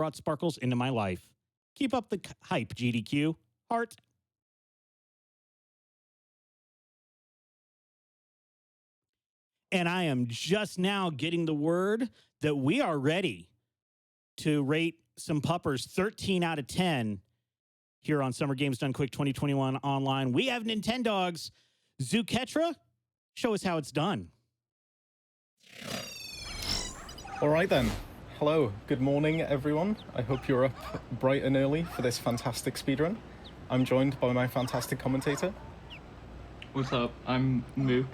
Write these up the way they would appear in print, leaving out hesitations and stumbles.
brought sparkles into my life. Keep up the hype, GDQ. Heart. And I am just now getting the word that we are ready to rate some puppers 13 out of 10 here on Summer Games Done Quick 2021 online. We have Nintendogs. ZooKetra, show us how it's done. All right then. Hello, good morning everyone. I hope you're up bright and early for this fantastic speedrun. I'm joined by my fantastic commentator. What's up? I'm Mook.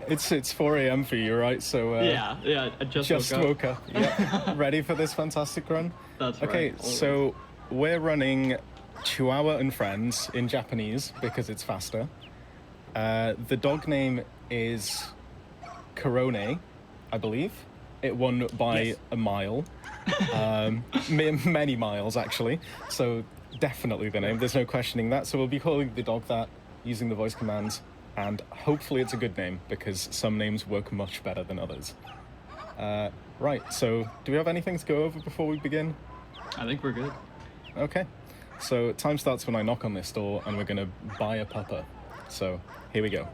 It's 4 a.m. for you, right? So yeah, I just woke up. Yeah, ready for this fantastic run? That's right. Okay, always. So we're running Chihuahua and Friends in Japanese because it's faster. The dog name is Korone, I believe. It won by a mile, many miles actually. So definitely the name. There's no questioning that. So we'll be calling the dog that using the voice commands. And hopefully it's a good name, because some names work much better than others. Right, so do we have anything to go over before we begin? I think we're good. Okay, so time starts when I knock on this door, and we're going to buy a pupper. So here we go.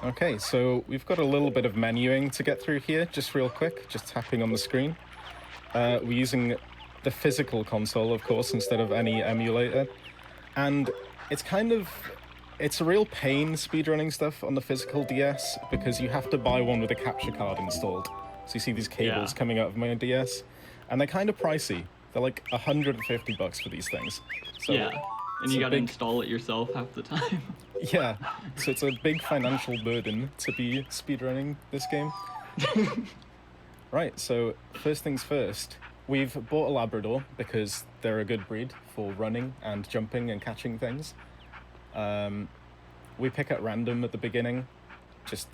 Okay, so we've got a little bit of menuing to get through here, just real quick, just tapping on the screen. We're using the physical console, of course, instead of any emulator. And it's a real pain speedrunning stuff on the physical DS, because you have to buy one with a capture card installed. So you see these cables coming out of my DS, and they're kind of pricey. They're like $150 for these things. So yeah, and you gotta install it yourself half the time. Yeah, so it's a big financial burden to be speedrunning this game. Right, so first things first. We've bought a Labrador because they're a good breed for running and jumping and catching things. We pick at random at the beginning. Just,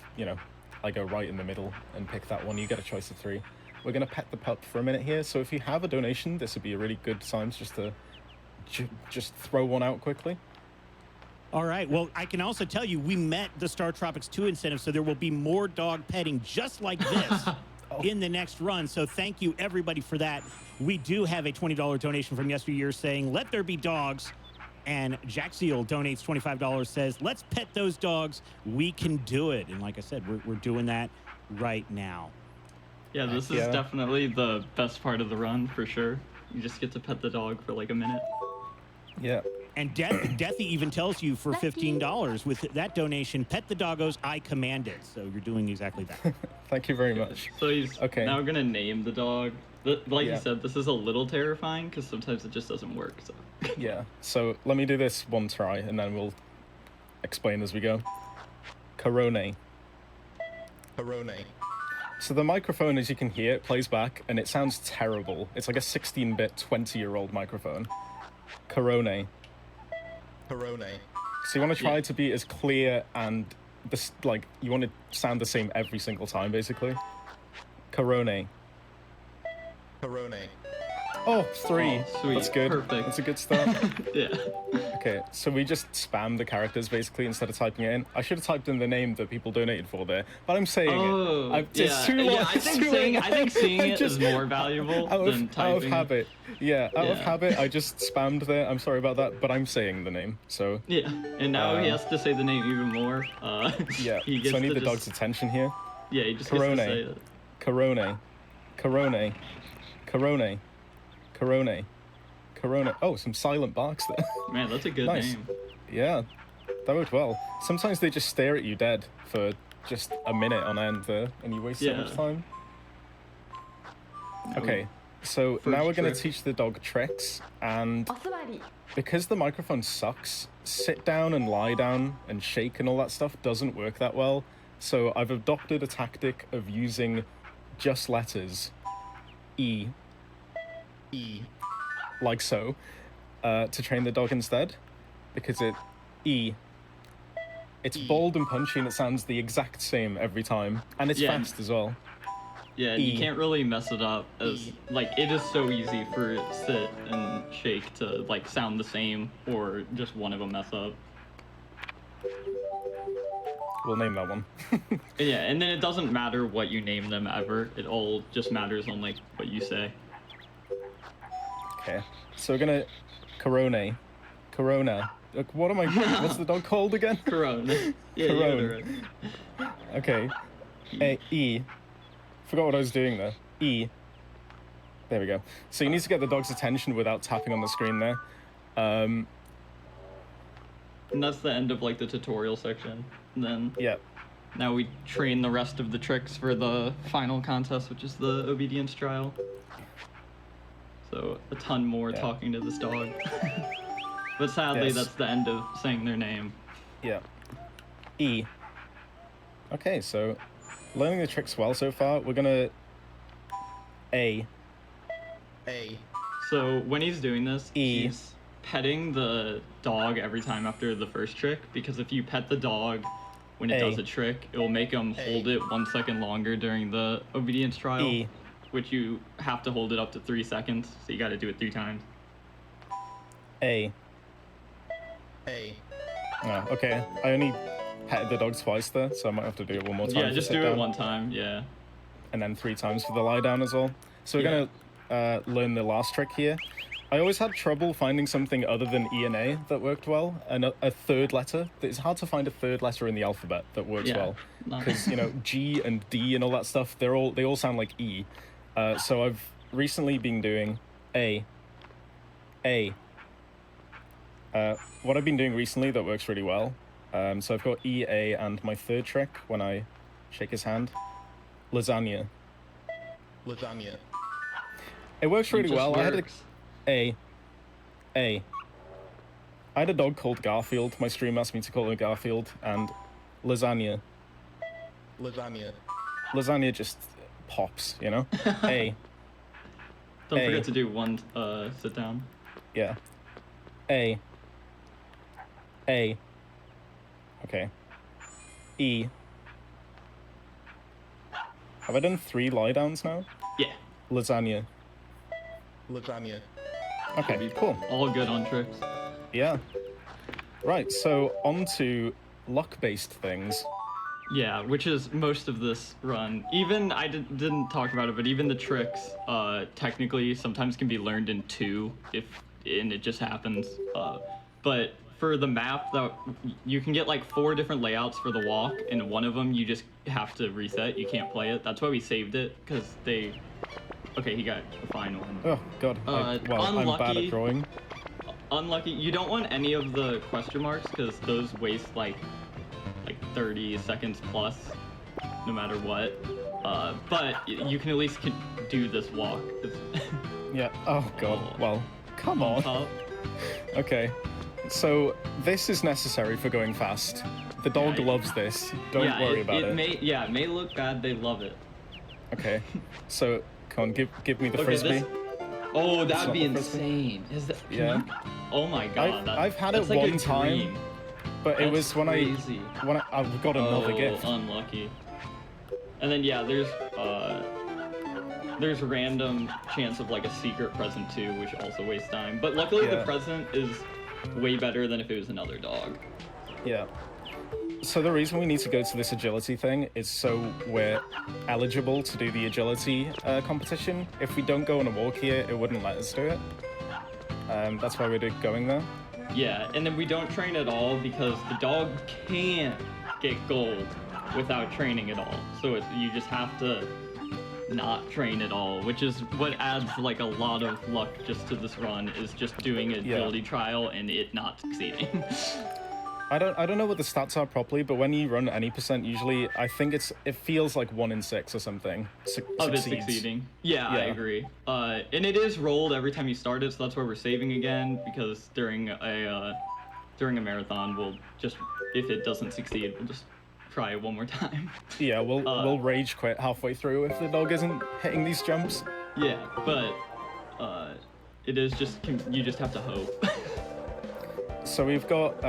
I go right in the middle and pick that one. You get a choice of 3. We're going to pet the pup for a minute here. So if you have a donation, this would be a really good time just to just throw one out quickly. All right. Well, I can also tell you we met the Star Tropics 2 incentive, so there will be more dog petting just like this. In the next run. So thank you everybody for that. We do have a $20 donation from yesteryear saying, let there be dogs. And Jack Seal donates $25, says, let's pet those dogs. We can do it. And like I said, we're doing that right now. Yeah, this is definitely the best part of the run for sure. You just get to pet the dog for like a minute. Yeah. And Deathy even tells you for $15 with that donation, pet the doggos, I command it. So you're doing exactly that. Thank you very much. So he's now going to name the dog. Like you said, this is a little terrifying because sometimes it just doesn't work. So. Yeah, so let me do this one try and then we'll explain as we go. Korone. Korone. So the microphone, as you can hear, it plays back and it sounds terrible. It's like a 16-bit, 20-year-old microphone. Korone. Korone. So you want to try to be as clear and you want to sound the same every single time, basically. Korone. Korone. Oh, 3. Oh, sweet. That's good. Perfect. That's a good start. Yeah. Okay, so we just spam the characters basically instead of typing it in. I should have typed in the name that people donated for there, but I'm saying it. It's too long. I think seeing it is more valuable than typing. Out of habit. Yeah, out of habit, I just spammed there. I'm sorry about that, but I'm saying the name, so... Yeah, and now he has to say the name even more. Yeah, so I need the dog's attention here. Yeah, he just gets to say it. Korone. Korone. Korone. Korone. Korone. Oh, some silent barks there. Man, that's a good name. Yeah, that worked well. Sometimes they just stare at you dead for just a minute on end there, and you waste so much time. Okay, so now we're going to teach the dog tricks, and because the microphone sucks, sit down and lie down and shake and all that stuff doesn't work that well. So I've adopted a tactic of using just letters. E. Like so, to train the dog instead, because it's bold and punchy and it sounds the exact same every time, and it's fast as well. Yeah, and you can't really mess it up as it is so easy for sit and shake to sound the same or just one of them mess up. we'll name that one. Yeah, and then it doesn't matter what you name them ever. It all just matters on like what you say. Okay, so we're gonna Corona. Look, what am I? What's the dog called again? Corona. Yeah, Corona. Okay. E. Forgot what I was doing there. E. There we go. So you need to get the dog's attention without tapping on the screen there. And that's the end of like the tutorial section. And then now we train the rest of the tricks for the final contest, which is the obedience trial. So a ton more talking to this dog. But sadly, that's the end of saying their name. Yeah. E. Okay, so learning the tricks well so far. We're gonna A. So when he's doing this, he's petting the dog every time after the first trick, because if you pet the dog when it does a trick, it will make him hold it 1 second longer during the obedience trial, which you have to hold it up to 3 seconds, so you got to do it 3 times. A. Oh, okay. I only petted the dog twice there, so I might have to do it one more time. Yeah, just do it 1 time, yeah. And then 3 times for the lie down as well. So we're gonna learn the last trick here. I always had trouble finding something other than E and A that worked well, and a third letter. It's hard to find a third letter in the alphabet that works well, because you know G and D and all that stuff. They all sound like E. So I've recently been doing A. What I've been doing recently that works really well. So I've got E, A, and my third trick when I shake his hand, lasagna. It works really well. I had A. I had a dog called Garfield. My stream asked me to call him Garfield, and lasagna. Lasagna just pops, you know? A. Don't forget to do one sit down. Yeah. A. Okay. E. Have I done 3 lie downs now? Yeah. Lasagna. Okay, cool. All good on tricks. Yeah. Right, so on to luck-based things. Yeah, which is most of this run. Even, I didn't talk about it, but even the tricks, technically sometimes can be learned in 2, and it just happens. But for the map, you can get like 4 different layouts for the walk, and one of them you just have to reset. You can't play it. That's why we saved it, because they... Okay, he got a fine one. Oh, God. I'm bad at drawing. Unlucky. You don't want any of the question marks, because those waste like 30 seconds plus, no matter what. But you can at least do this walk. Yeah. Oh, God. Well, come on. Okay. So, this is necessary for going fast. The dog loves this. Don't worry about it. It may look bad. They love it. Okay. So... Come on, give me the frisbee. Oh, that'd be insane. Is that? Yeah. Oh my God. I've had it like one time, but it was when I got another gift. Unlucky. And then there's random chance of like a secret present too, which also wastes time. But luckily the present is way better than if it was another dog. Yeah. So the reason we need to go to this agility thing is so we're eligible to do the agility competition. If we don't go on a walk here, it wouldn't let us do it. That's why we're going there. Yeah, and then we don't train at all because the dog can't get gold without training at all. So you just have to not train at all, which is what adds like a lot of luck just to this run, is just doing an agility trial and it not succeeding. I don't know what the stats are properly, but when you run any percent, usually I think it feels like 1 in 6 or something. Of it succeeding. Yeah, I agree. And it is rolled every time you start it, so that's why we're saving again, because during a marathon, we'll just, if it doesn't succeed, we'll just try it one more time. Yeah, we'll rage quit halfway through if the dog isn't hitting these jumps. Yeah, but it is just, you just have to hope. So we've got,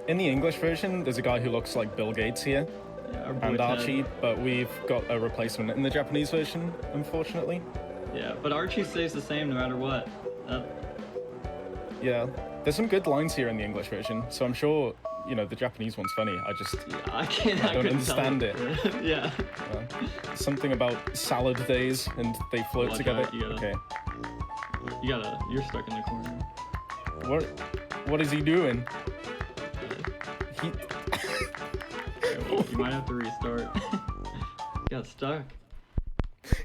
in the English version, there's a guy who looks like Bill Gates here, and Archie, but we've got a replacement in the Japanese version, unfortunately. Yeah, but Archie stays the same no matter what. Yeah, there's some good lines here in the English version, so I'm sure you know, the Japanese one's funny. I just Yeah, I couldn't don't understand tell. it. Yeah. Something about salad days and they float Watch together. out, you gotta- Okay. You're stuck in the corner. What is he doing? He You might have to restart. You got stuck.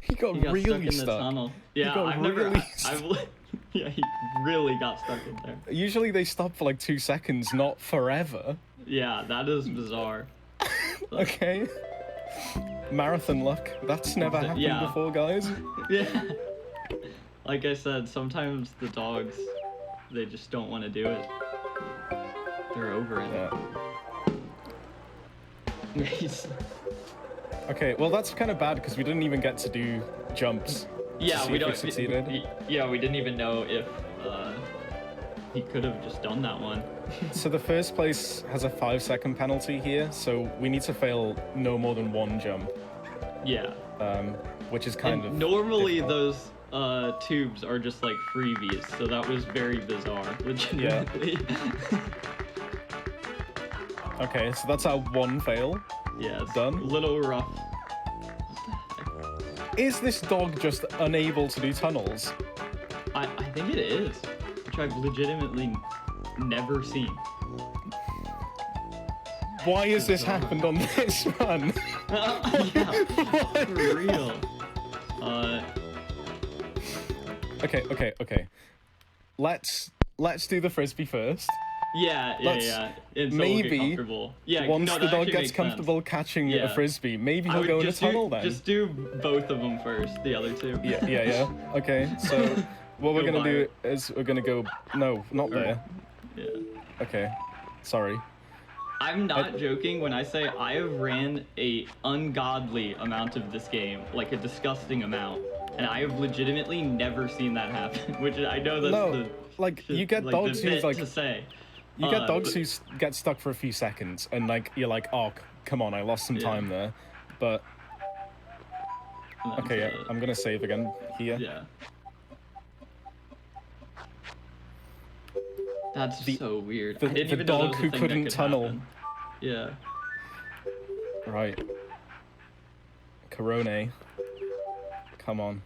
he got You got really stuck in the stuck. tunnel. Yeah, got I've never. really Yeah, he really got stuck in there. Usually they stop for like 2 seconds, not forever. Yeah, that is bizarre. Okay. Marathon luck. That's never happened Yeah. before, guys. Yeah. Like I said, sometimes the dogs, they just don't want to do it. They're over it. Yeah. He's- Okay, well that's kind of bad because we didn't even get to do jumps. yeah, to see we if don't. succeeded. Yeah, we didn't even know if he could have just done that one. So the first place has a 5-second penalty here, so we need to fail no more than 1 jump, Yeah. which is kind of Normally difficult. those tubes are just like freebies, so that was very bizarre, legitimately. Okay, so that's our 1 fail. Yeah, it's Done. a little rough. Is this dog just unable to do tunnels? I think it is, which I've legitimately never seen. Why has this happened on this run? Yeah, for real. Okay. Let's do the frisbee first. Yeah. Until we get Maybe comfortable. Yeah, once no, the that dog actually gets makes comfortable sense. catching a Yeah. frisbee, maybe I he'll would go in a just tunnel then. Just do both of them first, the other two. Yeah. Okay, so what we're Go gonna by do it. is we're gonna go. No, not there. Yeah. Okay, sorry. I'm not joking when I say I have ran a ungodly amount of this game, like a disgusting amount, and I have legitimately never seen that happen. Which I know that's No, the like, shit- you get like, dogs the who's bit like to say. you get dogs but- who get stuck for a few seconds, and like you're like, oh, come on, I lost some Yeah. time there. But and then, okay, yeah, I'm gonna save again here. Yeah. That's so weird. the- I didn't the even know that dog was a who thing couldn't that could tunnel. happen. Yeah. Right. Corone. Come on.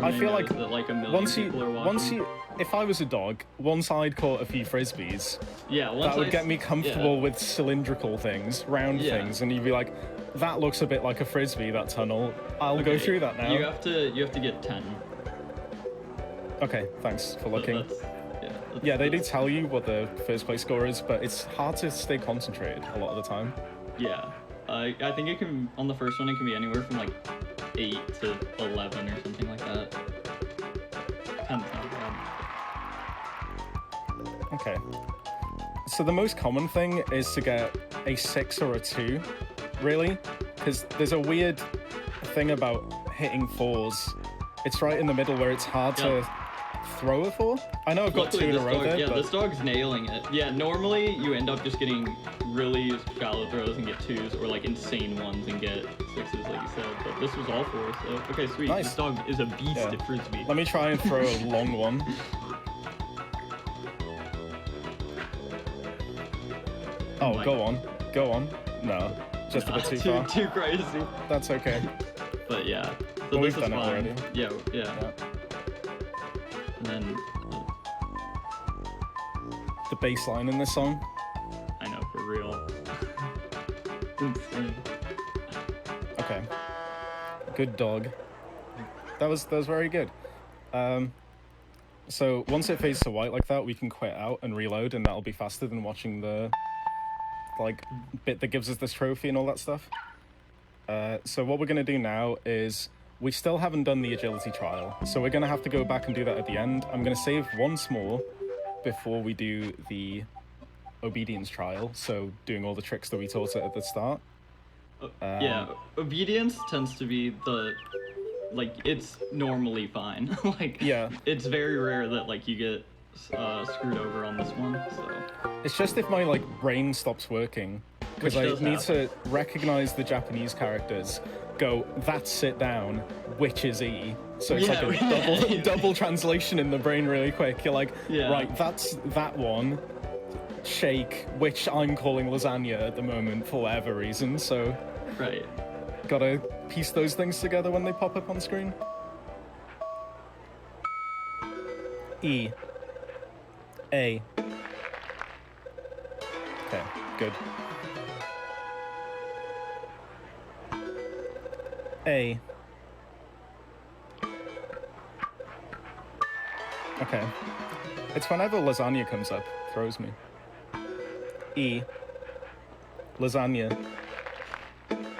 I feel like that, like a million once people are watching. if I was a dog, once I'd caught a few frisbees, Yeah, once that would I get me s- comfortable yeah. with cylindrical things, round Yeah. things, and you'd be like, that looks a bit like a frisbee, that tunnel. I'll go Okay, through that now. You have to get 10. Okay, thanks for looking. That's- that's- Yeah, they do that's- tell you what the first place score is, but it's hard to stay concentrated a lot of the time. Yeah. I think it can, on the first one, it can be anywhere from like 8 to 11 or something like that. 10's not bad. Okay. So the most common thing is to get a 6 or a 2, really, because there's a weird thing about hitting 4s. It's right in the middle where it's hard to throw a 4. I know I've got Luckily, 2 in a this row dog, there, yeah, but this dog's nailing it. Yeah, normally you end up just getting really shallow throws and get 2s, or like insane ones and get 6s, like you said. But this was all 4s, so okay, sweet. Nice. This dog is a beast Yeah. at frisbee. let me try and throw a long one. Oh, my- go on. No, just a bit too far. Too crazy. That's okay. But yeah, so Well, this we've is done it fine. already. Yeah. Yeah. And then The bass line in this song. I know, for real. Insane. Okay. Good dog. That was very good. So once it fades to white like that, we can quit out and reload, and that'll be faster than watching the like bit that gives us this trophy and all that stuff. So what we're gonna do now is we still haven't done the agility trial, so we're gonna have to go back and do that at the end. I'm gonna save once more before we do the obedience trial, so doing all the tricks that we taught at the start. Yeah, obedience tends to be the, like, it's normally fine. Like, Yeah. it's very rare that, like, you get screwed over on this one, so. It's just if my like brain stops working, because Which I does need happen. to recognize the Japanese characters, go, that's sit down, which is E. So it's Yeah, like a double translation in the brain really quick. You're like, Yeah. right, that's that one. shake, which I'm calling lasagna at the moment for whatever reason. So Right. gotta piece those things together when they pop up on screen. E. A. Okay, good. A. Okay. It's whenever lasagna comes up, throws me. E. Lasagna.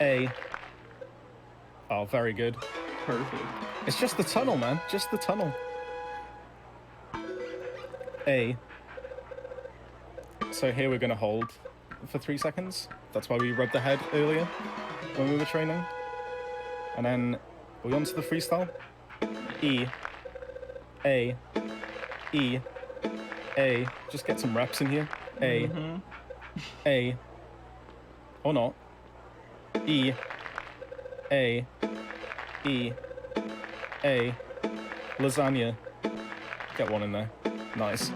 A. Oh, very good. Perfect. It's just the tunnel, man. Just the tunnel. A. So here we're gonna hold for 3 seconds. That's why we rubbed the head earlier when we were training. And then we on to the freestyle. E. A. E. A. Just get some reps in here. A. A. Or not. E. A. E. A. Lasagna. Get one in there. Nice.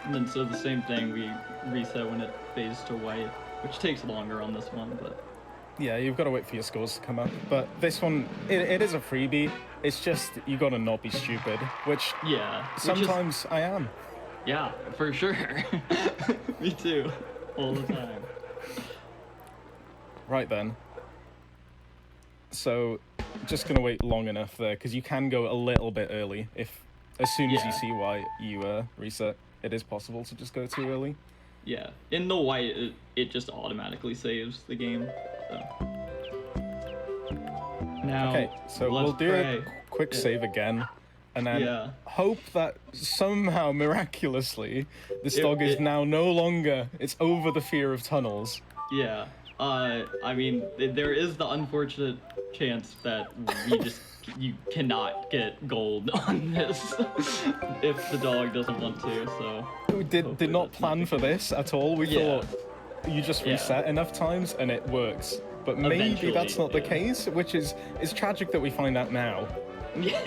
And then so the same thing, we reset when it fades to white, which takes longer on this one, but Yeah, you've got to wait for your scores to come up. But this one, it is a freebie. It's just, you got to not be stupid, which yeah. sometimes I am. Yeah, for sure. Me too. All the time. Right then. So, just going to wait long enough there, because you can go a little bit early. If as soon as you Yeah. see why you reset, it is possible to just go too early. Yeah. In the white, it just automatically saves the game. So. Now, Okay, so let's we'll do pray. a quick save again, and then Yeah. hope that somehow, miraculously, this dog is it- now no longer, it's over the fear of tunnels. Yeah. I mean, there is the unfortunate chance that you cannot get gold on this if the dog doesn't want to, so. We did hopefully not that's plan the for this at all. We Yeah. thought you just Yeah. reset enough times and it works. But maybe Eventually, that's not the yeah. case, which is tragic that we find out now. Yeah.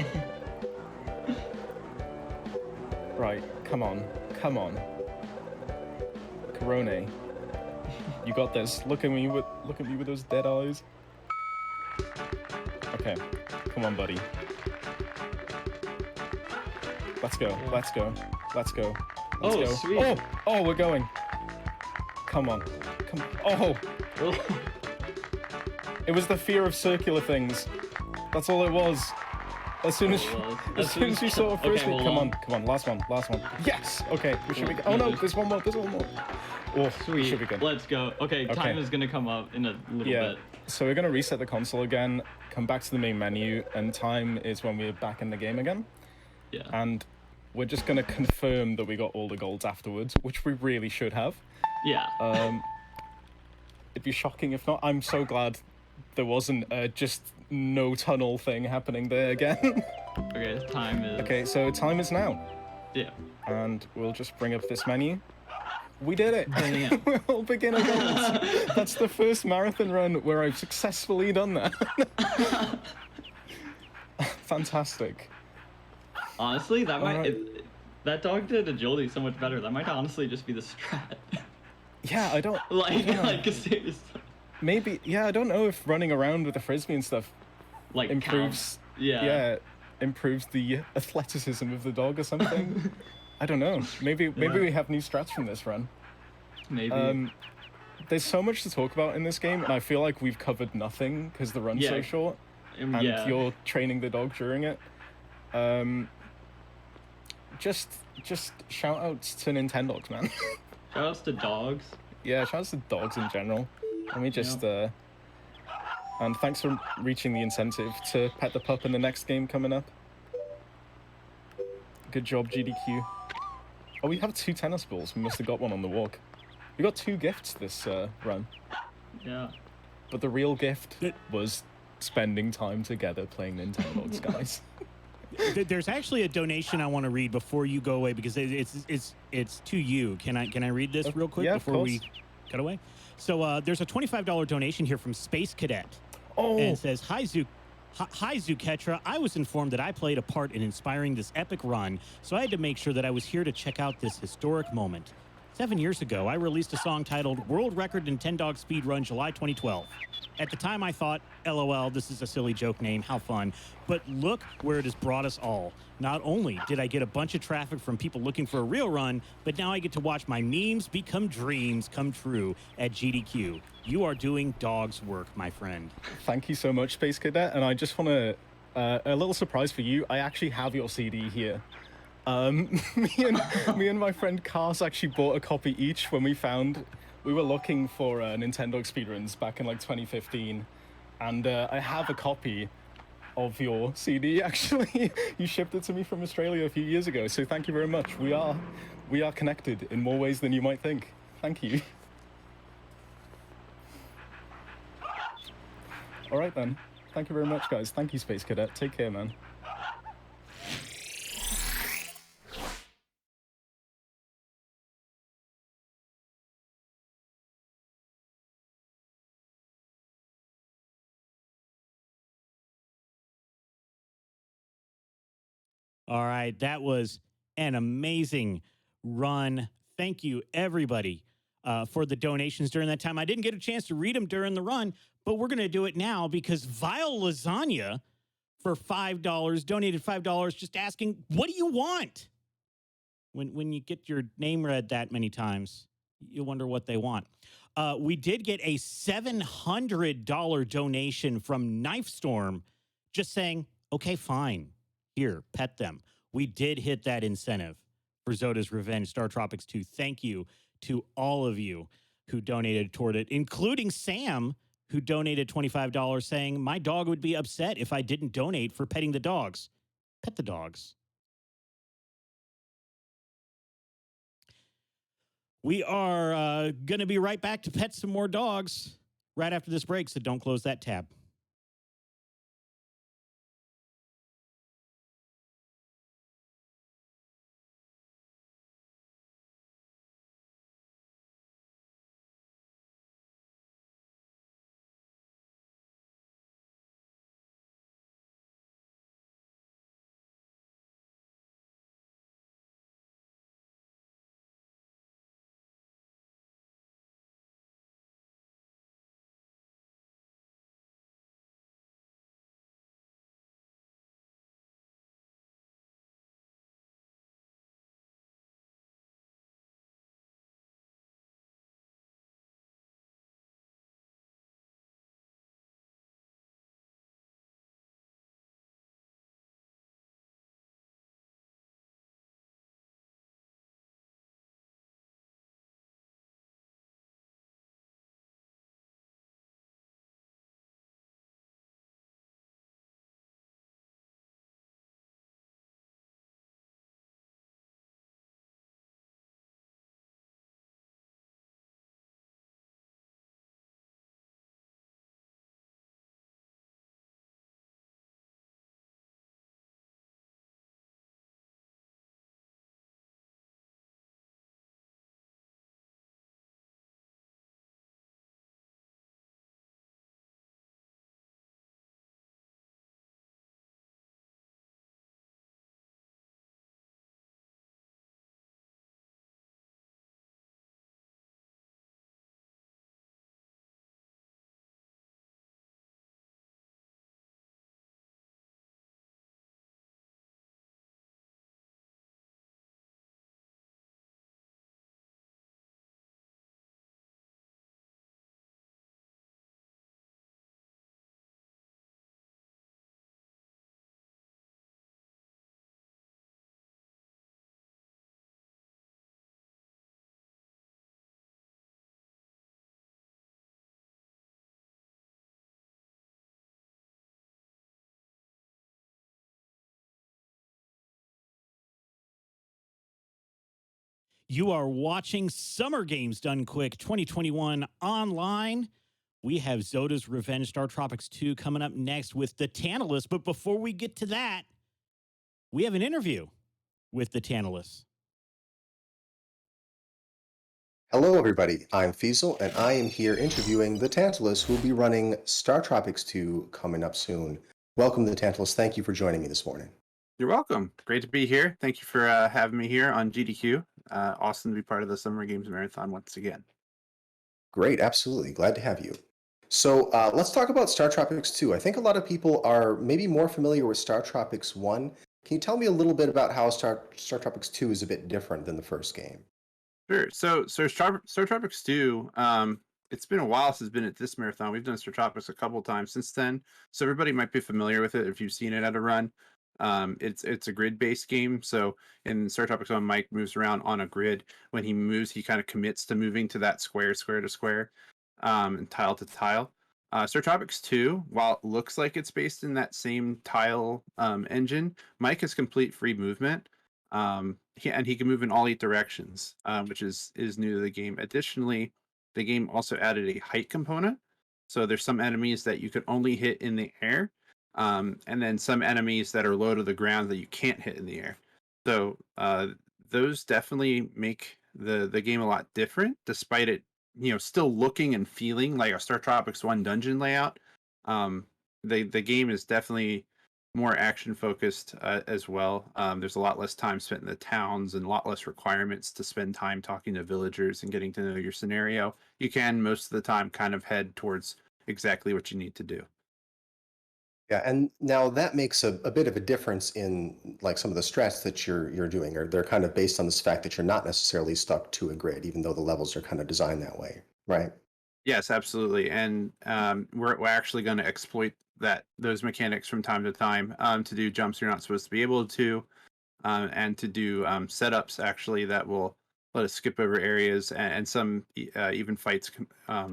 Right, come on. Corone. You got this. Look at me with those dead eyes. Okay. Come on, buddy. Let's go. Oh, go. sweet. Oh, we're going. Come on. Oh, it was the fear of circular things. That's all it was. As soon as you saw a frisbee, hold come on. on, last one. Yes. Okay, we should be. Oh no, there's one more. Oh, we Sweet. should be good. Let's go. Okay, time is gonna come up in a little Yeah. bit. So we're gonna reset the console again, come back to the main menu, and time is when we're back in the game again. Yeah. And we're just gonna confirm that we got all the golds afterwards, which we really should have. Yeah. It'd be shocking if not. I'm so glad there wasn't just no tunnel thing happening there again. Okay, time is. Okay, so time is now. Yeah. And we'll just bring up this menu. We did it! Brilliant. We're all beginner golds. That's the first marathon run where I've successfully done that. Fantastic. Honestly, that might. Alright. That dog did agility so much better. That might honestly just be the strat. Yeah, I don't... like seriously. Maybe... Yeah, I don't know if running around with the frisbee and stuff Like improves... counts. Yeah. Improves the athleticism of the dog or something. I don't know. Maybe we have new strats from this run. Maybe. There's so much to talk about in this game, and I feel like we've covered nothing because the run's so Yeah. short, and Yeah. you're training the dog during it. Just shout outs to Nintendogs, man. Shoutouts to dogs. Yeah, shout outs to dogs in general. Let me just and thanks for reaching the incentive to pet the pup in the next game coming up. Good job, GDQ. Oh, we have 2 tennis balls. We must have got one on the walk. We got 2 gifts this run. Yeah. But the real gift was spending time together playing Nintendogs, guys. There's actually a donation I want to read before you go away because it's to you. Can I read this real quick Yeah, of before course. we cut away? So there's a $25 donation here from Space Cadet. Oh, And it says, Hi, ZooKetra. I was informed that I played a part in inspiring this epic run, so I had to make sure that I was here to check out this historic moment. 7 years ago, I released a song titled World Record Nintendogs Speed Run July 2012. At the time, I thought, LOL, this is a silly joke name, how fun. But look where it has brought us all. Not only did I get a bunch of traffic from people looking for a real run, but now I get to watch my memes become dreams come true at GDQ. You are doing dog's work, my friend. Thank you so much, Space Cadet. And I just want to, a little surprise for you. I actually have your CD here. Me and my friend Cars actually bought a copy each when we were looking for Nintendo speedruns back in like 2015, and I have a copy of your CD. Actually, you shipped it to me from Australia a few years ago. So thank you very much. We are connected in more ways than you might think. Thank you. All right then. Thank you very much, guys. Thank you, Space Cadet. Take care, man. All right, that was an amazing run. Thank you, everybody, for the donations during that time. I didn't get a chance to read them during the run, but we're going to do it now because Vile Lasagna for $5 donated $5, just asking, "What do you want?" When you get your name read that many times, you wonder what they want. We did get a $700 donation from Knife Storm, just saying, "Okay, fine. Here, pet them." We did hit that incentive for Zoda's Revenge, Star Tropics 2. Thank you to all of you who donated toward it, including Sam, who donated $25, saying, "My dog would be upset if I didn't donate for petting the dogs." Pet the dogs. We are going to be right back to pet some more dogs right after this break, so don't close that tab. You are watching Summer Games Done Quick 2021 online. We have Zoda's Revenge Star Tropics 2 coming up next with the Tantalus. But before we get to that, we have an interview with the Tantalus. Hello, everybody. I'm Feasel, and I am here interviewing the Tantalus, who will be running Star Tropics 2 coming up soon. Welcome to the Tantalus. Thank you for joining me this morning. You're welcome. Great to be here. Thank you for having me here on GDQ. Awesome to be part of the Summer Games Marathon once again. Great, absolutely. Glad to have you. So let's talk about Star Tropics 2. I think a lot of people are maybe more familiar with Star Tropics 1. Can you tell me a little bit about how Star Tropics 2 is a bit different than the first game? Sure. So Star Tropics 2, it's been a while since it's been at this marathon. We've done Star Tropics a couple times since then. So everybody might be familiar with it if you've seen it at a run. It's a grid-based game. So in Star Tropics 1, Mike moves around on a grid. When he moves, he kind of commits to moving to that square to square, and tile to tile. Star Tropics 2, while it looks like it's based in that same tile engine, Mike has complete free movement. He can move in all 8 directions, which is new to the game. Additionally, the game also added a height component. So there's some enemies that you could only hit in the air, and then some enemies that are low to the ground that you can't hit in the air. So those definitely make the game a lot different, despite it still looking and feeling like a Star Tropics 1 dungeon layout. The game is definitely more action focused as well. There's a lot less time spent in the towns and a lot less requirements to spend time talking to villagers and getting to know your scenario. You can most of the time kind of head towards exactly what you need to do. Yeah, and now that makes a bit of a difference in like some of the strats that you're doing, or they're kind of based on this fact that you're not necessarily stuck to a grid, even though the levels are kind of designed that way, right? Yes, absolutely, and we're actually going to exploit those mechanics from time to time to do jumps you're not supposed to be able to, and to do setups actually that will let us skip over areas and some even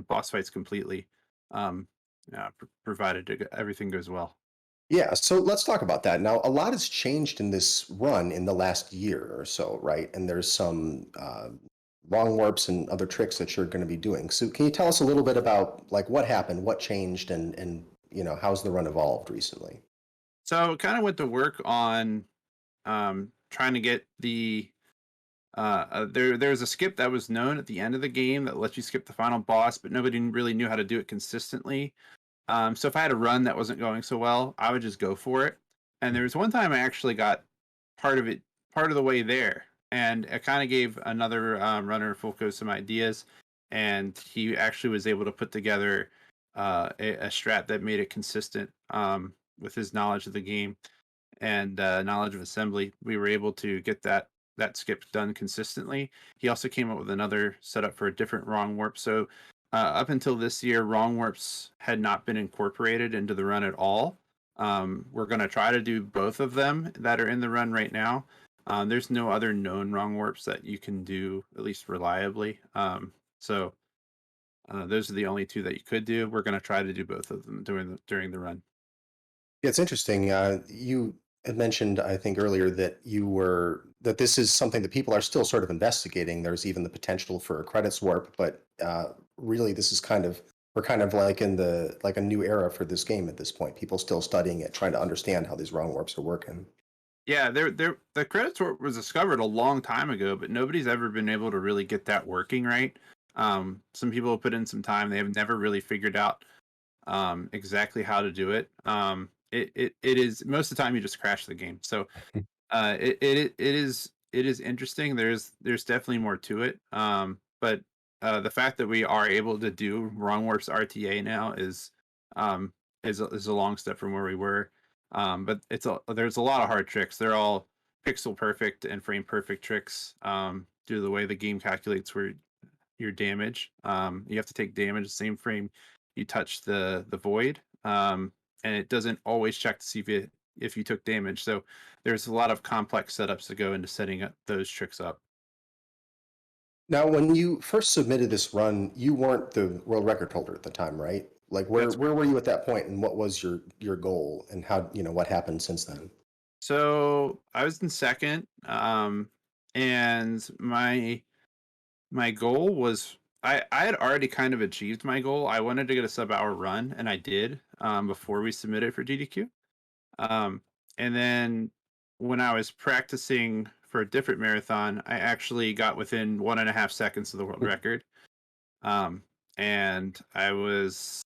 boss fights completely, um, provided everything goes well. Yeah, so let's talk about that. Now, a lot has changed in this run in the last year or so, right? And there's some wrong warps and other tricks that you're going to be doing. So can you tell us a little bit about like what happened, what changed, and how's the run evolved recently? So kind of went to work on trying to get there's a skip that was known at the end of the game that lets you skip the final boss, but nobody really knew how to do it consistently. So if I had a run that wasn't going so well, I would just go for it. And there was one time I actually got part of the way there, and it kind of gave another runner Fulco some ideas, and he actually was able to put together a strat that made it consistent with his knowledge of the game and knowledge of assembly. We were able to get that skip done consistently. He also came up with another setup for a different wrong warp. So up until this year, wrong warps had not been incorporated into the run at all. We're going to try to do both of them that are in the run right now. There's no other known wrong warps that you can do at least reliably. So those are the only 2 that you could do. We're going to try to do both of them during the run. Yeah, it's interesting. You had mentioned, I think earlier that this is something that people are still sort of investigating. There's even the potential for a credits warp, but really, this is we're kind of like in like a new era for this game at this point. People still studying it, trying to understand how these wrong warps are working. Yeah, the credits was discovered a long time ago, but nobody's ever been able to really get that working right. Some people have put in some time; they have never really figured out exactly how to do it. It is most of the time you just crash the game. So it is interesting. There's definitely more to it. But the fact that we are able to do wrong warps RTA now um is a long step from where we were. But there's a lot of hard tricks. They're all pixel perfect and frame perfect tricks. Due to the way the game calculates where your damage. You have to take damage the same frame you touch the void, and it doesn't always check to see if you took damage. So there's a lot of complex setups that go into setting up those tricks up. Now, when you first submitted this run, you weren't the world record holder at the time, right? Like, That's where were you at that point, and what was your goal, and how what happened since then? So I was in second, and my goal was I had already kind of achieved my goal. I wanted to get a sub-hour run, and I did before we submitted for DDQ. Um, and then when I was practicing for a different marathon, I actually got within 1.5 seconds of the world record. Um, and I was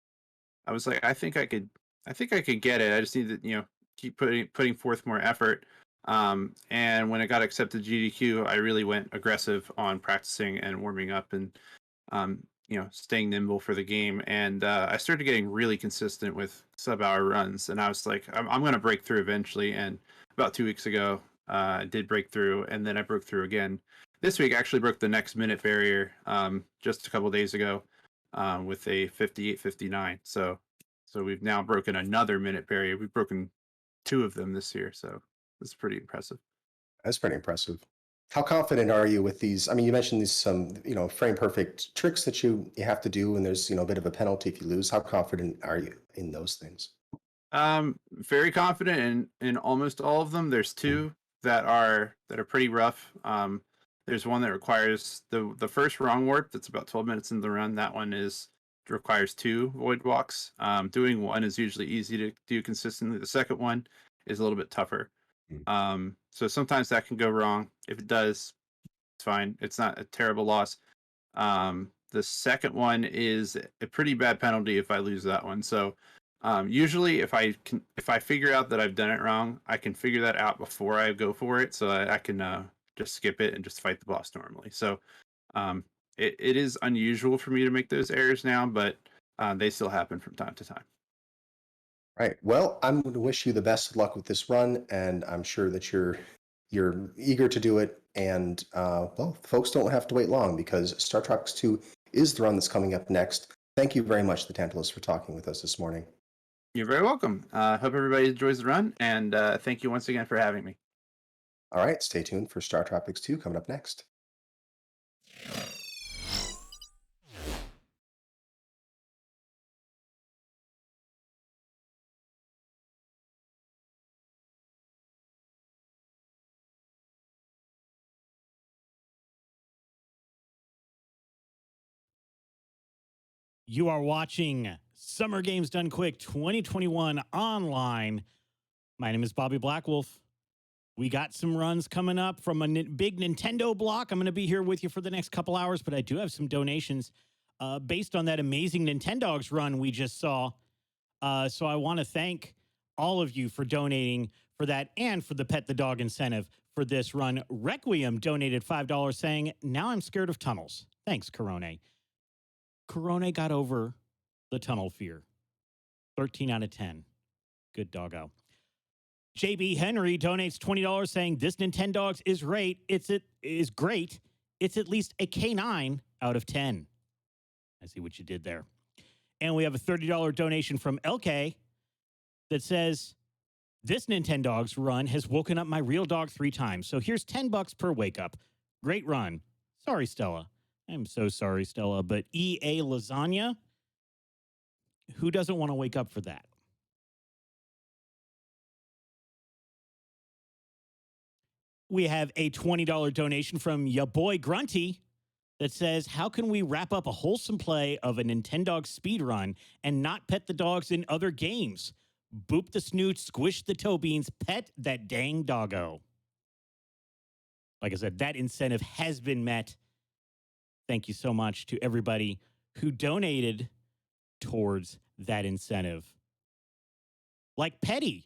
like, I think I could I think I could get it. I just need to, keep putting forth more effort. And when it got accepted GDQ, I really went aggressive on practicing and warming up and staying nimble for the game. And I started getting really consistent with sub-hour runs. And I was like, I'm going to break through eventually. And about 2 weeks ago, I did break through, and then I broke through again. This week, I actually broke the next minute barrier just a couple days ago with a 58:59. So we've now broken another minute barrier. We've broken two of them this year, so it's pretty impressive. That's pretty impressive. How confident are you with these? I mean, you mentioned these frame perfect tricks that you have to do, and there's a bit of a penalty if you lose. How confident are you in those things? Very confident in almost all of them. There's two that are pretty rough. There's one that requires the first wrong warp. That's about 12 minutes into the run. That one requires two void walks. Doing one is usually easy to do consistently. The second one is a little bit tougher. So sometimes that can go wrong. If it does, it's fine. It's not a terrible loss. The second one is a pretty bad penalty if I lose that one. So usually if I figure out that I've done it wrong, I can figure that out before I go for it, so I can just skip it and just fight the boss normally. So it is unusual for me to make those errors now, but they still happen from time to time. Right. Well, I'm going to wish you the best of luck with this run, and I'm sure that you're eager to do it. And well, folks don't have to wait long because Star Tropics 2 is the run that's coming up next. Thank you very much, thetantalus, for talking with us this morning. You're very welcome. Hope everybody enjoys the run, and thank you once again for having me. All right, stay tuned for Star Tropics 2 coming up next. You are watching Summer Games Done Quick 2021 online. My name is Bobby Blackwolf. We got some runs coming up from a big Nintendo block. I'm going to be here with you for the next couple hours, but I do have some donations based on that amazing Nintendogs run we just saw. So I want to thank all of you for donating for that and for the Pet the Dog incentive for this run. Requiem donated $5 saying, now I'm scared of tunnels. Thanks, Corone. Corone got over the tunnel fear. 13 out of 10. Good doggo. JB Henry donates $20 saying, this Nintendogs is great. Is great. It's at least a K9 out of 10. I see what you did there. And we have a $30 donation from LK that says, this Nintendogs run has woken up my real dog 3 times. So here's $10 per wake up. Great run. Sorry, Stella. I'm so sorry, Stella, but EA Lasagna, who doesn't want to wake up for that? We have a $20 donation from ya boy Grunty that says, how can we wrap up a wholesome play of a Nintendog speedrun and not pet the dogs in other games? Boop the snoot, squish the toe beans, pet that dang doggo. Like I said, that incentive has been met. Thank you so much to everybody who donated towards that incentive. Like Petty,